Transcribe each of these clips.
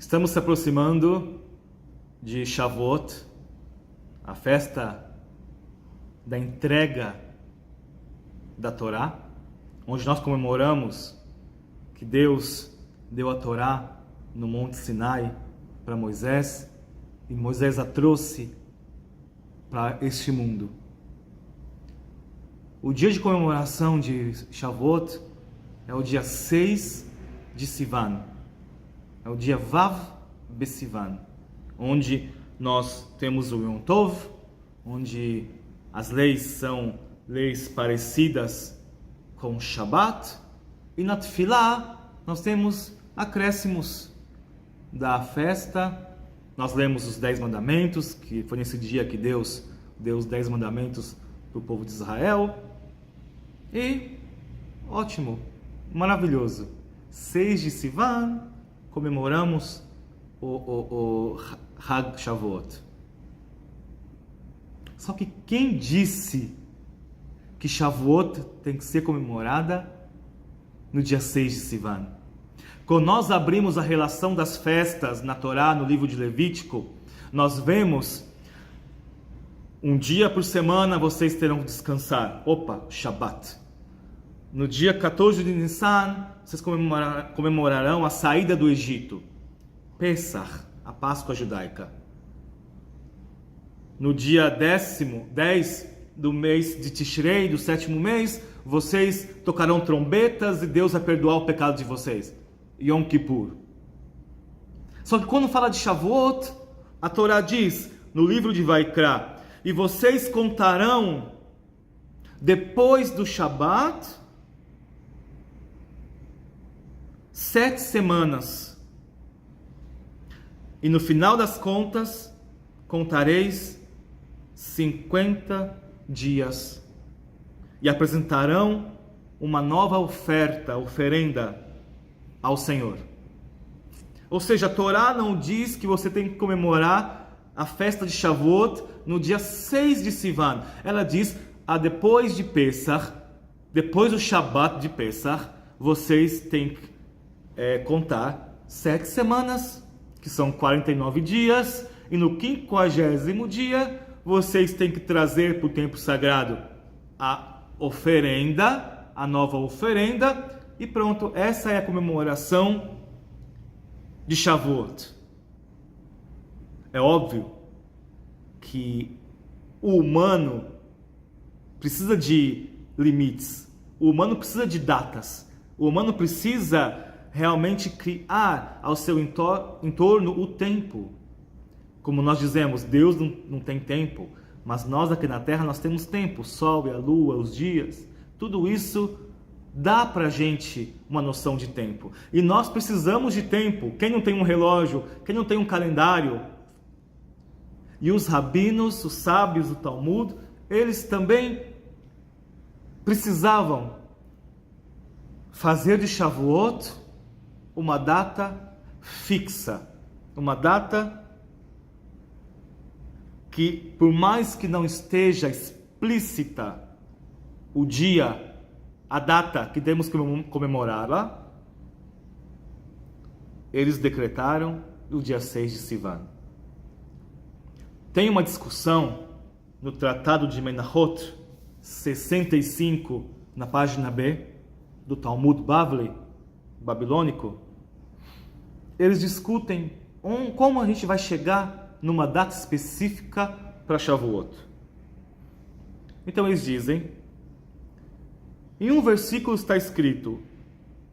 Estamos se aproximando de Shavuot, a festa da entrega da Torá, onde nós comemoramos que Deus deu a Torá no Monte Sinai para Moisés, e Moisés a trouxe para este mundo. O dia de comemoração de Shavuot é o dia 6 de Sivan, é o dia Vav Besivan, onde nós temos o Yom Tov, onde as leis são leis parecidas com o Shabat, e na Tefilá nós temos acréscimos da festa. Nós lemos os 10 mandamentos, que foi nesse dia que Deus deu os 10 mandamentos para o povo de Israel. E, ótimo, maravilhoso, 6 de Sivan, comemoramos o Hag Shavuot. Só que quem disse que Shavuot tem que ser comemorada no dia 6 de Sivan? Quando nós abrimos a relação das festas na Torá, no livro de Levítico, nós vemos um dia por semana vocês terão que descansar. Opa, Shabat. No dia 14 de Nissan, vocês comemorarão a saída do Egito. Pesach, a Páscoa judaica. No dia 10 do mês de Tishrei, do 7º mês, vocês tocarão trombetas e Deus vai perdoar o pecado de vocês. Yom Kippur. Só que quando fala de Shavuot, a Torá diz, no livro de Vaikra, e vocês contarão depois do Shabat 7 semanas. E no final das contas, contareis 50 dias. E apresentarão uma nova oferenda ao Senhor. Ou seja, a Torá não diz que você tem que comemorar a festa de Shavuot no dia 6 de Sivan. Ela diz, depois de Pesach, depois do Shabat de Pesach, vocês têm que contar 7 semanas, que são 49 dias, e no 50º dia, vocês têm que trazer para o tempo sagrado a oferenda, a nova oferenda, e pronto, essa é a comemoração de Shavuot. É óbvio que o humano precisa de limites, o humano precisa de datas, o humano precisa realmente criar ao seu entorno o tempo. Como nós dizemos, Deus não tem tempo, mas nós aqui na Terra nós temos tempo, o sol e a lua, os dias, tudo isso dá pra gente uma noção de tempo. E nós precisamos de tempo. Quem não tem um relógio, quem não tem um calendário? E os rabinos, os sábios do Talmud, eles também precisavam fazer de Shavuot uma data fixa, uma data que, por mais que não esteja explícita o dia, a data que temos que comemorá-la, eles decretaram o dia 6 de Sivan. Tem uma discussão no Tratado de Menachot 65, na página B, do Talmud Bavli, babilônico. Eles discutem como a gente vai chegar numa data específica para Shavuot. Então eles dizem, em um versículo está escrito,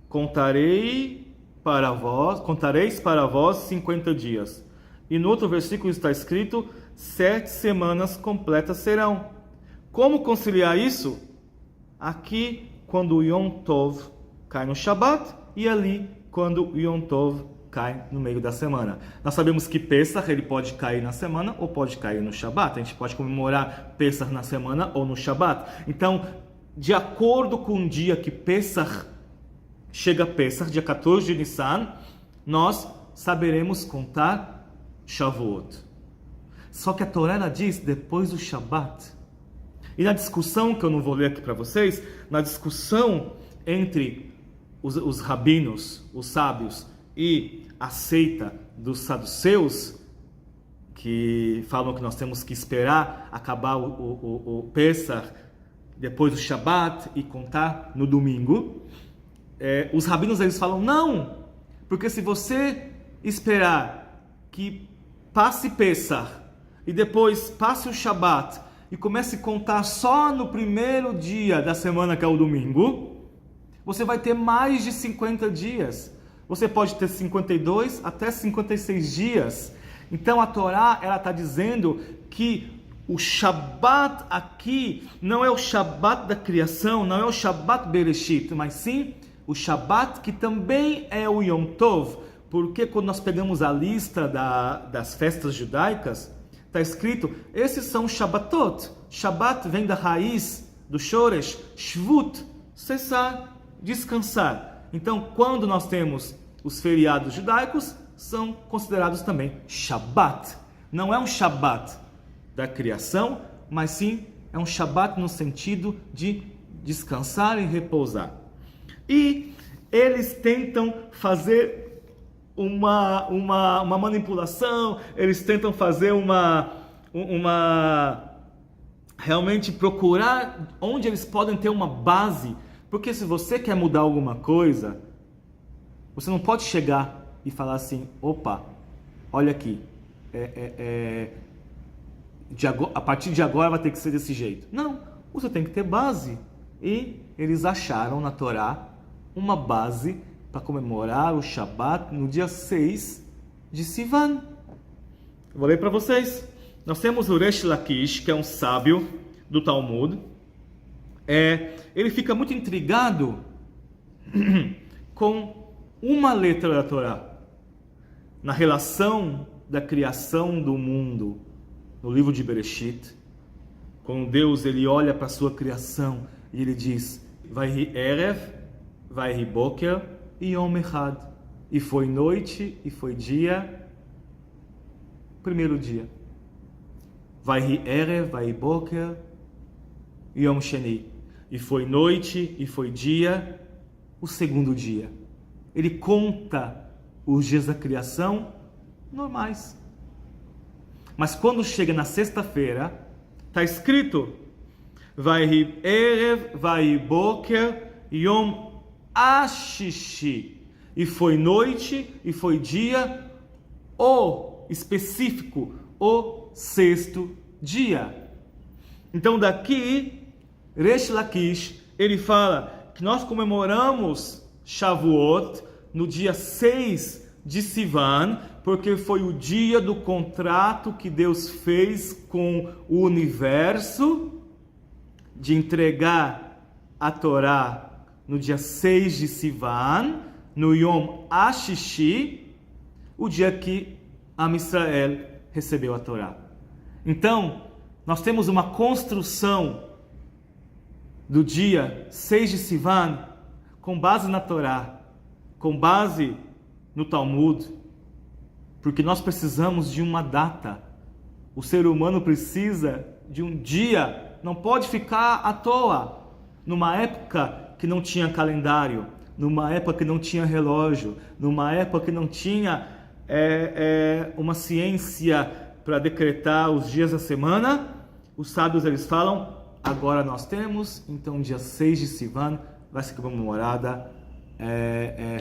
contareis para vós 50 dias. E no outro versículo está escrito, 7 semanas completas serão. Como conciliar isso? Aqui, quando o Yom Tov cai no Shabat, e ali, quando o Yom Tov cai no meio da semana. Nós sabemos que Pesach ele pode cair na semana ou pode cair no Shabat. A gente pode comemorar Pesach na semana ou no Shabat. Então, de acordo com o dia que Pesach chega a Pesach, dia 14 de Nissan, nós saberemos contar Shavuot. Só que a Torá ela diz depois do Shabat. E na discussão, que eu não vou ler aqui para vocês, na discussão entre os rabinos, os sábios, e a seita dos saduceus, que falam que nós temos que esperar acabar o Pesach, depois do Shabat e contar no domingo, os rabinos eles falam não, porque se você esperar que passe Pesach e depois passe o Shabat e comece a contar só no primeiro dia da semana, que é o domingo, você vai ter mais de 50 dias. Você pode ter 52 até 56 dias. Então a Torá ela está dizendo que o Shabat aqui não é o Shabat da criação, não é o Shabat Bereshit, mas sim o Shabat que também é o Yom Tov. Porque quando nós pegamos a lista das festas judaicas, está escrito, esses são Shabbatot. Shabbat vem da raiz do Shoresh, Shvut, cessar, descansar. Então, quando nós temos os feriados judaicos, são considerados também Shabbat. Não é um Shabbat da criação, mas sim é um Shabbat no sentido de descansar e repousar. E eles tentam fazer uma manipulação, eles tentam fazer realmente procurar onde eles podem ter uma base, porque se você quer mudar alguma coisa, você não pode chegar e falar assim, opa, olha aqui, a partir de agora vai ter que ser desse jeito. Não, você tem que ter base. E eles acharam na Torá uma base para comemorar o Shabat no dia 6 de Sivan. Eu vou ler para vocês. Nós temos o Resh Lakish, que é um sábio do Talmud. Ele fica muito intrigado com uma letra da Torá. Na relação da criação do mundo, no livro de Bereshit, quando Deus ele olha para a sua criação e ele diz, Vayhi Erev, Vayhi Boker e Yom Echad. E foi noite e foi dia, primeiro dia. Vayhi Erev, Vayhi Boker e Yom Sheni. E foi noite e foi dia, o segundo dia. Ele conta os dias da criação normais. Mas quando chega na sexta-feira, está escrito Vayhi Erev, Vayhi Boker, Yom Ashishi. E foi noite e foi dia, o específico, o sexto dia. Então daqui, Resh Lakish, ele fala que nós comemoramos Shavuot no dia 6 de Sivan, porque foi o dia do contrato que Deus fez com o universo, de entregar a Torá no dia 6 de Sivan, no Yom Ashishi, o dia que Am Israel recebeu a Torá. Então, nós temos uma construção do dia 6 de Sivan com base na Torá, com base no Talmud, porque nós precisamos de uma data. O ser humano precisa de um dia, não pode ficar à toa. Numa época que não tinha calendário, numa época que não tinha relógio, numa época que não tinha uma ciência para decretar os dias da semana, os sábios eles falam, agora nós temos, então dia 6 de Sivan vai ser comemorada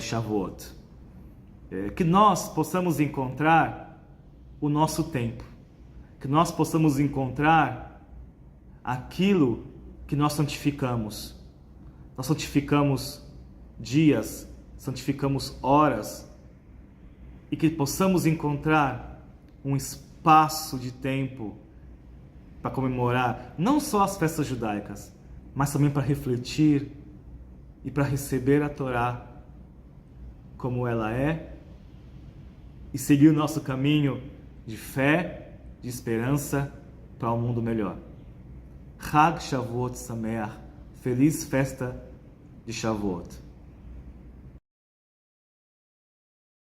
Shavuot. Que nós possamos encontrar o nosso tempo, que nós possamos encontrar aquilo que nós santificamos. Nós santificamos dias, santificamos horas, e que possamos encontrar um espaço de tempo para comemorar não só as festas judaicas, mas também para refletir e para receber a Torá como ela é e seguir o nosso caminho de fé, de esperança para um mundo melhor. Chag Shavuot Sameach, feliz festa de Shavuot.